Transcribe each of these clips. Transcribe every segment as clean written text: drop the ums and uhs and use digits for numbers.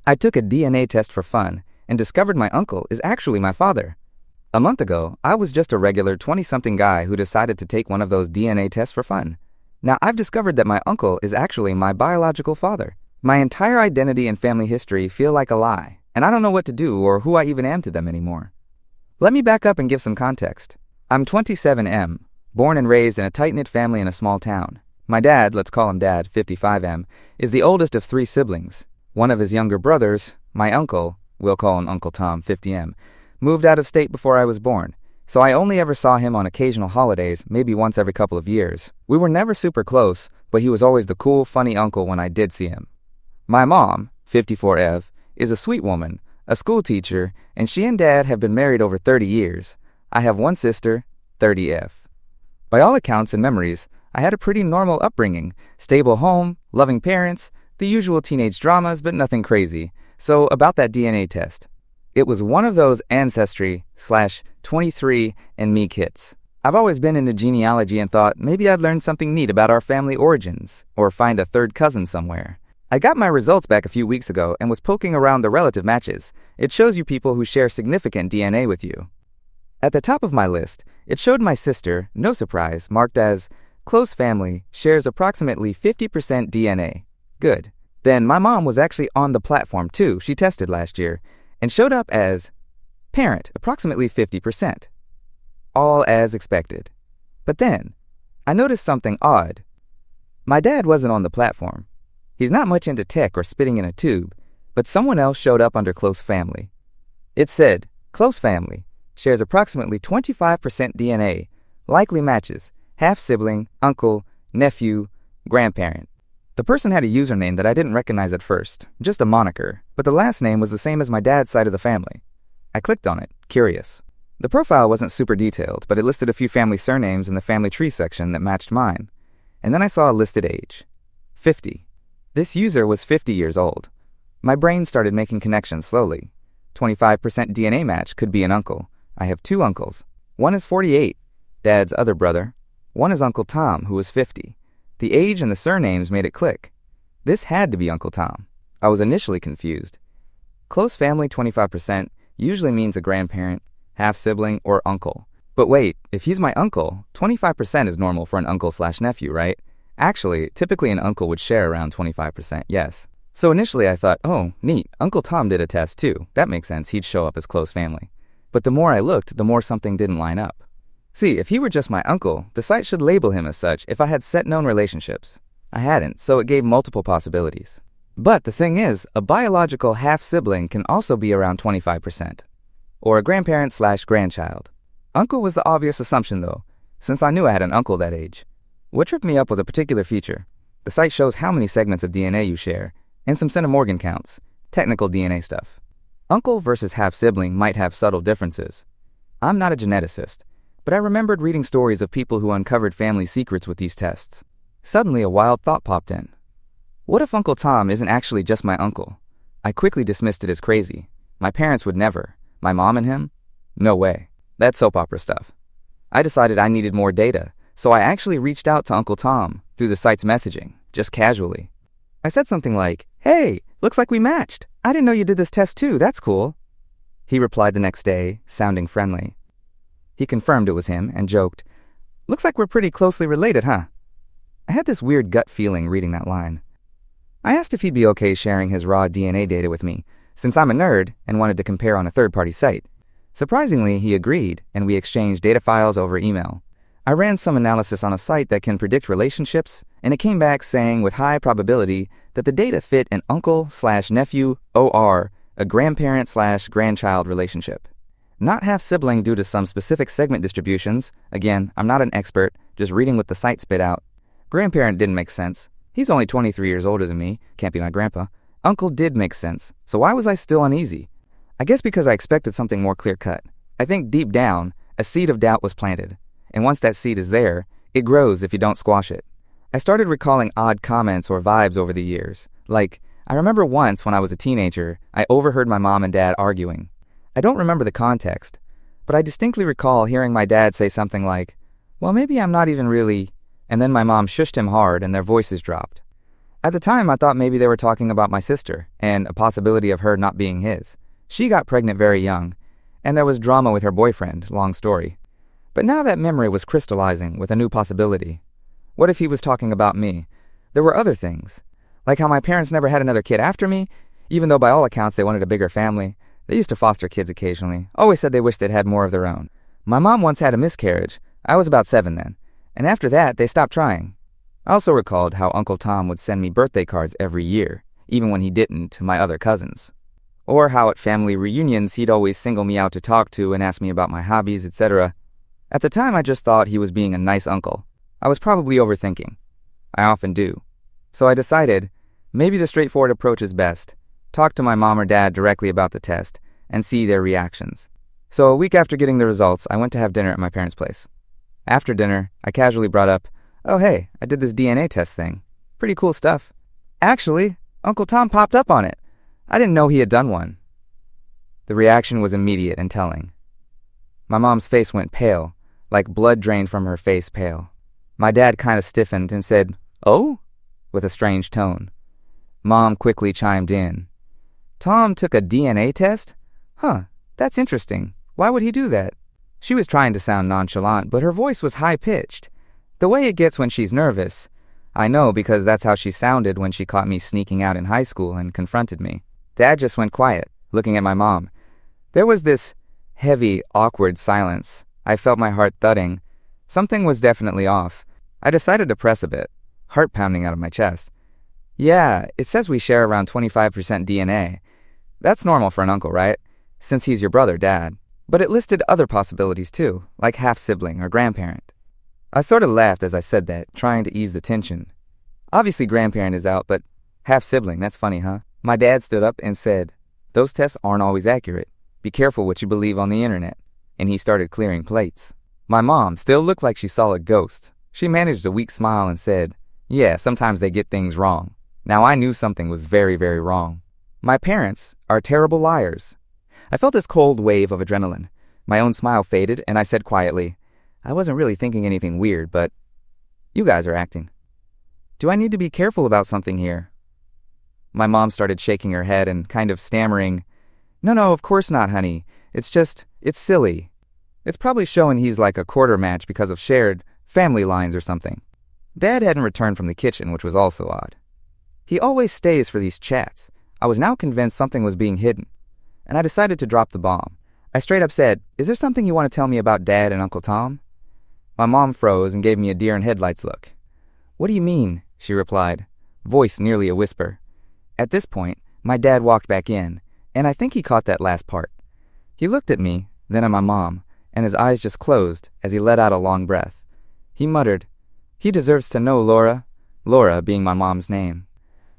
I took a DNA test for fun and discovered my uncle is actually my father. A month ago, I was just a regular 20-something guy who decided to take one of those DNA tests for fun. Now I've discovered that my uncle is actually my biological father. My entire identity and family history feel like a lie, and I don't know what to do or who I even am to them anymore. Let me back up and give some context. I'm 27M, born and raised in a tight-knit family in a small town. My dad, let's call him Dad, 55M, is the oldest of 3 siblings. One of his younger brothers, my uncle, we'll call him Uncle Tom, 50M, moved out of state before I was born, so I only ever saw him on occasional holidays, maybe once every couple of years. We were never super close, but he was always the cool, funny uncle when I did see him. My mom, 54Ev, is a sweet woman, a school teacher, and she and Dad have been married over 30 years. I have one sister, 30F. By all accounts and memories, I had a pretty normal upbringing, stable home, loving parents, the usual teenage dramas, but nothing crazy. So about that DNA test. It was one of those Ancestry/23andMe kits. I've always been into genealogy and thought maybe I'd learn something neat about our family origins, or find a third cousin somewhere. I got my results back a few weeks ago and was poking around the relative matches. It shows you people who share significant DNA with you. At the top of my list, it showed my sister, no surprise, marked as close family, shares approximately 50% DNA. Good. Then my mom was actually on the platform too, she tested last year, and showed up as parent, approximately 50%. All as expected. But then, I noticed something odd. My dad wasn't on the platform. He's not much into tech or spitting in a tube, but someone else showed up under close family. It said, close family, shares approximately 25% DNA, likely matches, half-sibling, uncle, nephew, grandparent. The person had a username that I didn't recognize at first, just a moniker, but the last name was the same as my dad's side of the family. I clicked on it, curious. The profile wasn't super detailed, but it listed a few family surnames in the family tree section that matched mine. And then I saw a listed age. 50. This user was 50 years old. My brain started making connections slowly. 25% DNA match could be an uncle. I have 2 uncles. One is 48, Dad's other brother. One is Uncle Tom, who was 50. The age and the surnames made it click. This had to be Uncle Tom. I was initially confused. Close family 25% usually means a grandparent, half-sibling, or uncle. But wait, if he's my uncle, 25% is normal for an uncle/nephew, right? Actually, typically an uncle would share around 25%, yes. So initially I thought, oh, neat, Uncle Tom did a test too. That makes sense, he'd show up as close family. But the more I looked, the more something didn't line up. See, if he were just my uncle, the site should label him as such if I had set known relationships. I hadn't, so it gave multiple possibilities. But the thing is, a biological half-sibling can also be around 25%. Or a grandparent/grandchild. Uncle was the obvious assumption though, since I knew I had an uncle that age. What tripped me up was a particular feature. The site shows how many segments of DNA you share, and some centimorgan counts, technical DNA stuff. Uncle versus half-sibling might have subtle differences. I'm not a geneticist, but I remembered reading stories of people who uncovered family secrets with these tests. Suddenly a wild thought popped in. What if Uncle Tom isn't actually just my uncle? I quickly dismissed it as crazy. My parents would never. My mom and him? No way. That's soap opera stuff. I decided I needed more data, so I actually reached out to Uncle Tom through the site's messaging, just casually. I said something like, "Hey, looks like we matched. I didn't know you did this test too, that's cool." He replied the next day, sounding friendly. He confirmed it was him and joked, "Looks like we're pretty closely related, huh?" I had this weird gut feeling reading that line. I asked if he'd be okay sharing his raw DNA data with me, since I'm a nerd and wanted to compare on a third-party site. Surprisingly, he agreed, and we exchanged data files over email. I ran some analysis on a site that can predict relationships, and it came back saying with high probability that the data fit an uncle/nephew or a grandparent/grandchild relationship. Not half-sibling due to some specific segment distributions. Again, I'm not an expert, just reading what the site spit out. Grandparent didn't make sense. He's only 23 years older than me, can't be my grandpa. Uncle did make sense, so why was I still uneasy? I guess because I expected something more clear-cut. I think deep down, a seed of doubt was planted. And once that seed is there, it grows if you don't squash it. I started recalling odd comments or vibes over the years. Like, I remember once when I was a teenager, I overheard my mom and dad arguing. I don't remember the context, but I distinctly recall hearing my dad say something like, "Well, maybe I'm not even really," and then my mom shushed him hard and their voices dropped. At the time, I thought maybe they were talking about my sister and a possibility of her not being his. She got pregnant very young, and there was drama with her boyfriend, long story. But now that memory was crystallizing with a new possibility. What if he was talking about me? There were other things, like how my parents never had another kid after me, even though by all accounts they wanted a bigger family. They used to foster kids occasionally, always said they wished they'd had more of their own. My mom once had a miscarriage. I was about 7 then, and after that they stopped trying. I also recalled how Uncle Tom would send me birthday cards every year, even when he didn't to my other cousins. Or how at family reunions he'd always single me out to talk to and ask me about my hobbies, etc. At the time I just thought he was being a nice uncle. I was probably overthinking. I often do. So I decided, maybe the straightforward approach is best. Talk to my mom or dad directly about the test and see their reactions. So a week after getting the results, I went to have dinner at my parents' place. After dinner, I casually brought up, "Oh hey, I did this DNA test thing. Pretty cool stuff. Actually, Uncle Tom popped up on it. I didn't know he had done one." The reaction was immediate and telling. My mom's face went pale, like blood drained from her face pale. My dad kind of stiffened and said, "Oh?" with a strange tone. Mom quickly chimed in. "Tom took a DNA test? Huh, that's interesting. Why would he do that?" She was trying to sound nonchalant, but her voice was high-pitched. The way it gets when she's nervous. I know because that's how she sounded when she caught me sneaking out in high school and confronted me. Dad just went quiet, looking at my mom. There was this heavy, awkward silence. I felt my heart thudding. Something was definitely off. I decided to press a bit, heart pounding out of my chest. "Yeah, it says we share around 25% DNA. That's normal for an uncle, right? Since he's your brother, Dad. But it listed other possibilities too, like half-sibling or grandparent." I sort of laughed as I said that, trying to ease the tension. Obviously grandparent is out, but half-sibling, that's funny, huh? My dad stood up and said, "Those tests aren't always accurate. Be careful what you believe on the internet." And he started clearing plates. My mom still looked like she saw a ghost. She managed a weak smile and said, "Yeah, sometimes they get things wrong." Now I knew something was very, very wrong. My parents are terrible liars. I felt this cold wave of adrenaline. My own smile faded, and I said quietly, "I wasn't really thinking anything weird, but you guys are acting. Do I need to be careful about something here?" My mom started shaking her head and kind of stammering, No, of course not, honey. It's silly. It's probably showing he's like a quarter match because of shared family lines or something." Dad hadn't returned from the kitchen, which was also odd. He always stays for these chats. I was now convinced something was being hidden, and I decided to drop the bomb. I straight up said, "Is there something you want to tell me about Dad and Uncle Tom?" My mom froze and gave me a deer-in-headlights look. "What do you mean?" she replied, voice nearly a whisper. At this point, my dad walked back in, and I think he caught that last part. He looked at me, then at my mom, and his eyes just closed as he let out a long breath. He muttered, "He deserves to know, Laura," Laura being my mom's name.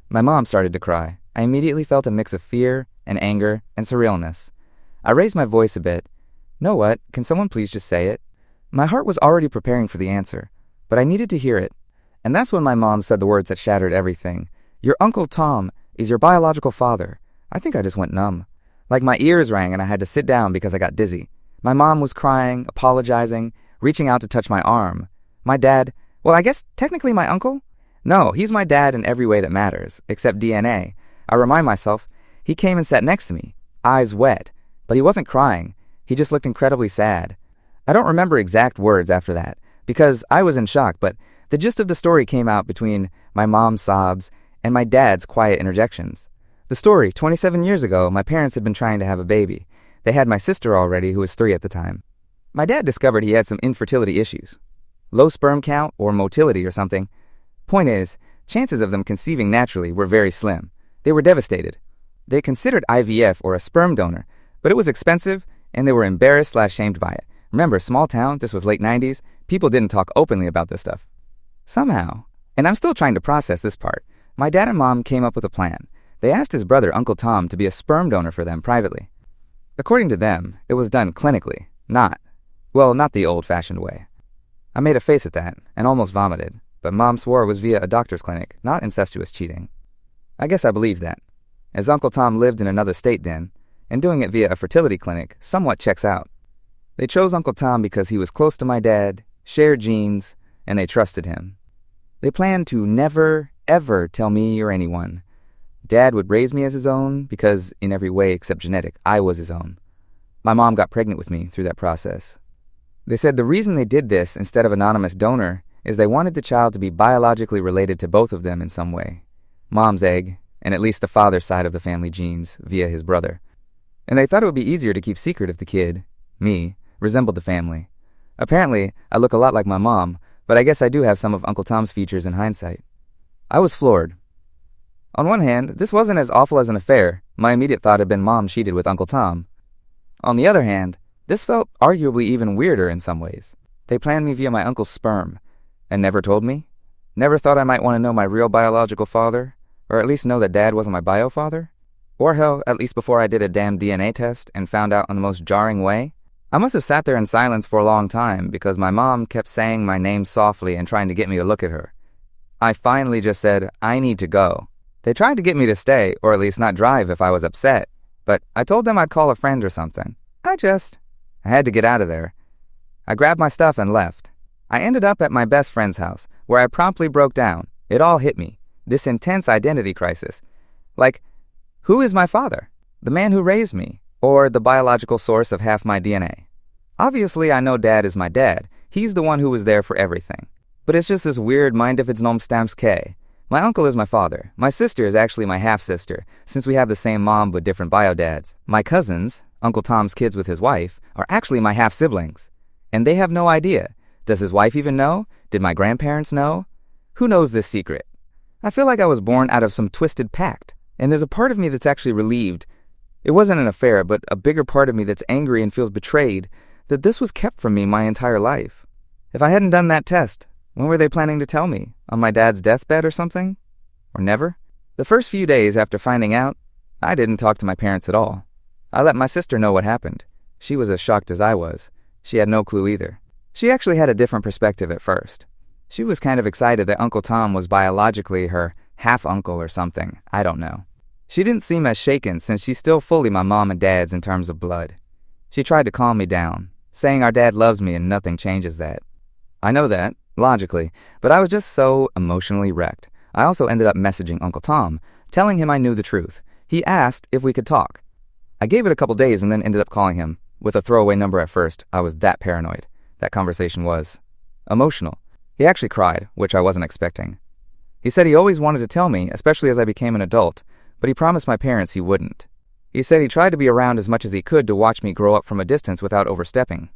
My mom started to cry. I immediately felt a mix of fear and anger and surrealness. I raised my voice a bit. "Know what? Can someone please just say it?" My heart was already preparing for the answer, but I needed to hear it. And that's when my mom said the words that shattered everything. "Your Uncle Tom is your biological father." I think I just went numb. Like my ears rang and I had to sit down because I got dizzy. My mom was crying, apologizing, reaching out to touch my arm. My dad, well, I guess technically my uncle? No, he's my dad in every way that matters, except DNA. I remind myself, he came and sat next to me, eyes wet, but he wasn't crying. He just looked incredibly sad. I don't remember exact words after that, because I was in shock, but the gist of the story came out between my mom's sobs and my dad's quiet interjections. The story, 27 years ago, my parents had been trying to have a baby. They had my sister already, who was 3 at the time. My dad discovered he had some infertility issues. Low sperm count or motility or something. Point is, chances of them conceiving naturally were very slim. They were devastated. They considered IVF or a sperm donor, but it was expensive and they were embarrassed/shamed by it. Remember, small town, this was late 90s, people didn't talk openly about this stuff. Somehow, and I'm still trying to process this part, my dad and mom came up with a plan. They asked his brother, Uncle Tom, to be a sperm donor for them privately. According to them, it was done clinically, not the old-fashioned way. I made a face at that and almost vomited, but Mom swore it was via a doctor's clinic, not incestuous cheating. I guess I believed that, as Uncle Tom lived in another state then, and doing it via a fertility clinic somewhat checks out. They chose Uncle Tom because he was close to my dad, shared genes, and they trusted him. They planned to never, ever tell me or anyone. Dad would raise me as his own because, in every way except genetic, I was his own. My mom got pregnant with me through that process. They said the reason they did this instead of anonymous donor is they wanted the child to be biologically related to both of them in some way. Mom's egg, and at least the father's side of the family genes via his brother. And they thought it would be easier to keep secret if the kid, me, resembled the family. Apparently, I look a lot like my mom, but I guess I do have some of Uncle Tom's features in hindsight. I was floored. On one hand, this wasn't as awful as an affair. My immediate thought had been Mom cheated with Uncle Tom. On the other hand, this felt arguably even weirder in some ways. They planned me via my uncle's sperm, and never told me? Never thought I might want to know my real biological father? Or at least know that Dad wasn't my bio father? Or hell, at least before I did a damn DNA test and found out in the most jarring way? I must have sat there in silence for a long time because my mom kept saying my name softly and trying to get me to look at her. I finally just said, I need to go. They tried to get me to stay, or at least not drive if I was upset, but I told them I'd call a friend or something. I had to get out of there. I grabbed my stuff and left. I ended up at my best friend's house, where I promptly broke down. It all hit me. This intense identity crisis. Like, who is my father? The man who raised me? Or the biological source of half my DNA? Obviously, I know Dad is my dad. He's the one who was there for everything. But it's just this weird mind if it's nom stamps K. My uncle is my father. My sister is actually my half-sister, since we have the same mom but different bio-dads. My cousins, Uncle Tom's kids with his wife, are actually my half-siblings. And they have no idea. Does his wife even know? Did my grandparents know? Who knows this secret? I feel like I was born out of some twisted pact, and there's a part of me that's actually relieved. It wasn't an affair, but a bigger part of me that's angry and feels betrayed that this was kept from me my entire life. If I hadn't done that test, when were they planning to tell me? On my dad's deathbed or something? Or never? The first few days after finding out, I didn't talk to my parents at all. I let my sister know what happened. She was as shocked as I was. She had no clue either. She actually had a different perspective at first. She was kind of excited that Uncle Tom was biologically her half-uncle or something. I don't know. She didn't seem as shaken since she's still fully my mom and dad's in terms of blood. She tried to calm me down, saying our dad loves me and nothing changes that. I know that, logically, but I was just so emotionally wrecked. I also ended up messaging Uncle Tom, telling him I knew the truth. He asked if we could talk. I gave it a couple days and then ended up calling him. With a throwaway number at first, I was that paranoid. That conversation was emotional. He actually cried, which I wasn't expecting. He said he always wanted to tell me, especially as I became an adult, but he promised my parents he wouldn't. He said he tried to be around as much as he could to watch me grow up from a distance without overstepping.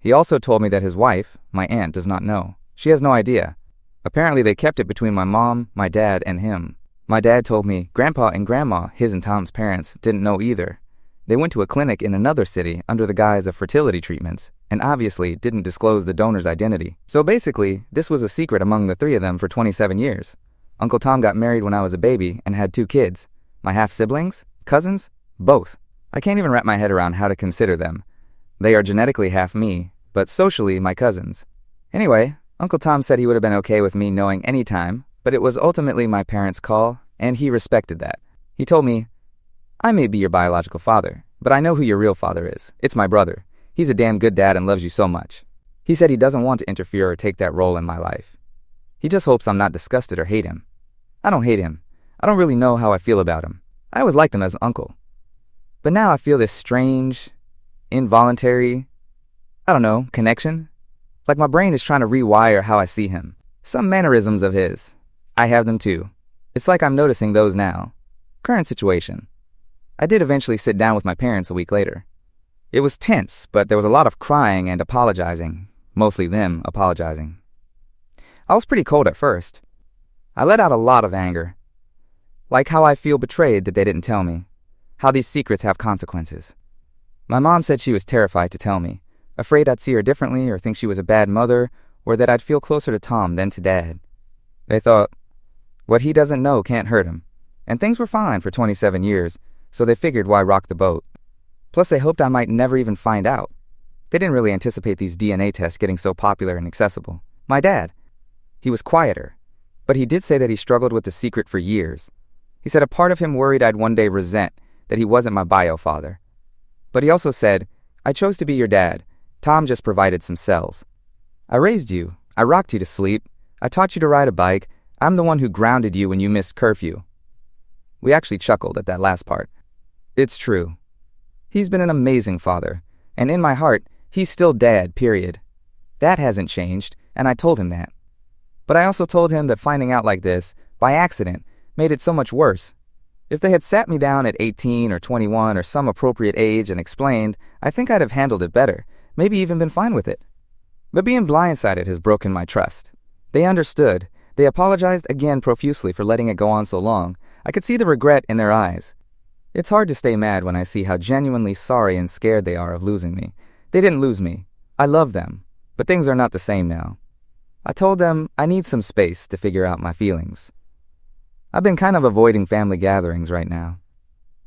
He also told me that his wife, my aunt, does not know. She has no idea. Apparently they kept it between my mom, my dad, and him. My dad told me Grandpa and Grandma, his and Tom's parents, didn't know either. They went to a clinic in another city under the guise of fertility treatments, and obviously didn't disclose the donor's identity. So basically, this was a secret among the three of them for 27 years. Uncle Tom got married when I was a baby and had 2 kids. My half-siblings? Cousins? Both. I can't even wrap my head around how to consider them. They are genetically half me, but socially my cousins. Anyway, Uncle Tom said he would have been okay with me knowing any time, but it was ultimately my parents' call, and he respected that. He told me, I may be your biological father, but I know who your real father is. It's my brother. He's a damn good dad and loves you so much. He said he doesn't want to interfere or take that role in my life. He just hopes I'm not disgusted or hate him. I don't hate him. I don't really know how I feel about him. I always liked him as an uncle. But now I feel this strange, involuntary, connection. Like my brain is trying to rewire how I see him. Some mannerisms of his. I have them too. It's like I'm noticing those now. Current situation. I did eventually sit down with my parents a week later. It was tense, but there was a lot of crying and apologizing. Mostly them apologizing. I was pretty cold at first. I let out a lot of anger. Like how I feel betrayed that they didn't tell me. How these secrets have consequences. My mom said she was terrified to tell me. Afraid I'd see her differently or think she was a bad mother, or that I'd feel closer to Tom than to Dad. They thought, what he doesn't know can't hurt him. And things were fine for 27 years, so they figured why rock the boat. Plus they hoped I might never even find out. They didn't really anticipate these DNA tests getting so popular and accessible. My dad, he was quieter, but he did say that he struggled with the secret for years. He said a part of him worried I'd one day resent that he wasn't my bio father. But he also said, I chose to be your dad. Tom just provided some cells. I raised you. I rocked you to sleep. I taught you to ride a bike. I'm the one who grounded you when you missed curfew." We actually chuckled at that last part. It's true. He's been an amazing father, and in my heart, he's still Dad, period. That hasn't changed, and I told him that. But I also told him that finding out like this, by accident, made it so much worse. If they had sat me down at 18 or 21 or some appropriate age and explained, I think I'd have handled it better, maybe even been fine with it. But being blindsided has broken my trust. They understood. They apologized again profusely for letting it go on so long. I could see the regret in their eyes. It's hard to stay mad when I see how genuinely sorry and scared they are of losing me. They didn't lose me. I love them. But things are not the same now. I told them I need some space to figure out my feelings. I've been kind of avoiding family gatherings right now.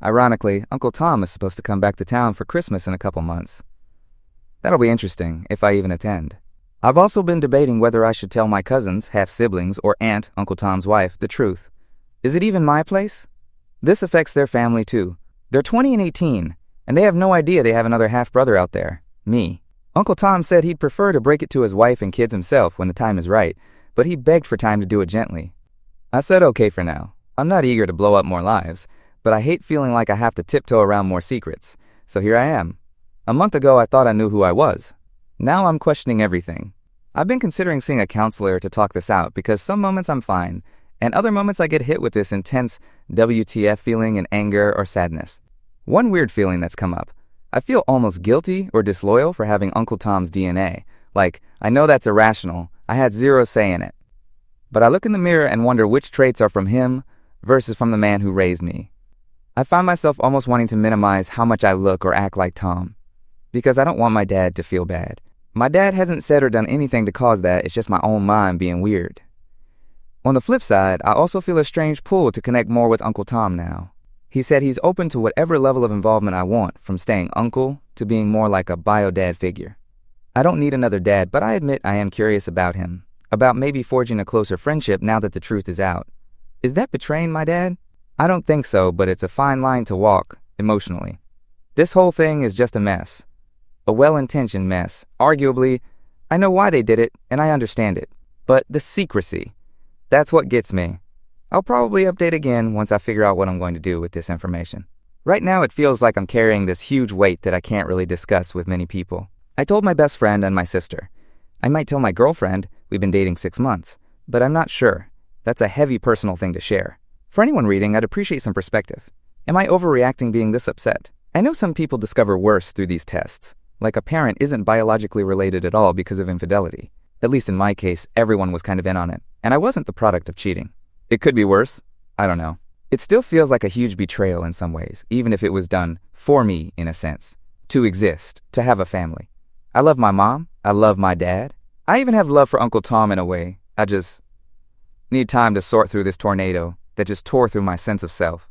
Ironically, Uncle Tom is supposed to come back to town for Christmas in a couple months. That'll be interesting, if I even attend. I've also been debating whether I should tell my cousins, half-siblings, or aunt, Uncle Tom's wife, the truth. Is it even my place? This affects their family too. They're 20 and 18, and they have no idea they have another half-brother out there, me. Uncle Tom said he'd prefer to break it to his wife and kids himself when the time is right, but he begged for time to do it gently. I said okay for now. I'm not eager to blow up more lives, but I hate feeling like I have to tiptoe around more secrets, so here I am. A month ago I thought I knew who I was. Now I'm questioning everything. I've been considering seeing a counselor to talk this out because some moments I'm fine, and other moments I get hit with this intense WTF feeling and anger or sadness. One weird feeling that's come up. I feel almost guilty or disloyal for having Uncle Tom's DNA. Like, I know that's irrational. I had zero say in it. But I look in the mirror and wonder which traits are from him versus from the man who raised me. I find myself almost wanting to minimize how much I look or act like Tom, because I don't want my dad to feel bad. My dad hasn't said or done anything to cause that. It's just my own mind being weird. On the flip side, I also feel a strange pull to connect more with Uncle Tom now. He said he's open to whatever level of involvement I want, from staying uncle to being more like a bio-dad figure. I don't need another dad, but I admit I am curious about him, about maybe forging a closer friendship now that the truth is out. Is that betraying my dad? I don't think so, but it's a fine line to walk, emotionally. This whole thing is just a mess. A well-intentioned mess. Arguably, I know why they did it, and I understand it. But the secrecy, that's what gets me. I'll probably update again once I figure out what I'm going to do with this information. Right now it feels like I'm carrying this huge weight that I can't really discuss with many people. I told my best friend and my sister. I might tell my girlfriend, we've been dating 6 months, but I'm not sure. That's a heavy personal thing to share. For anyone reading, I'd appreciate some perspective. Am I overreacting being this upset? I know some people discover worse through these tests. Like a parent isn't biologically related at all because of infidelity. At least in my case, everyone was kind of in on it, and I wasn't the product of cheating. It could be worse. I don't know. It still feels like a huge betrayal in some ways, even if it was done for me, in a sense. To exist, to have a family. I love my mom. I love my dad. I even have love for Uncle Tom in a way. I just need time to sort through this tornado that just tore through my sense of self.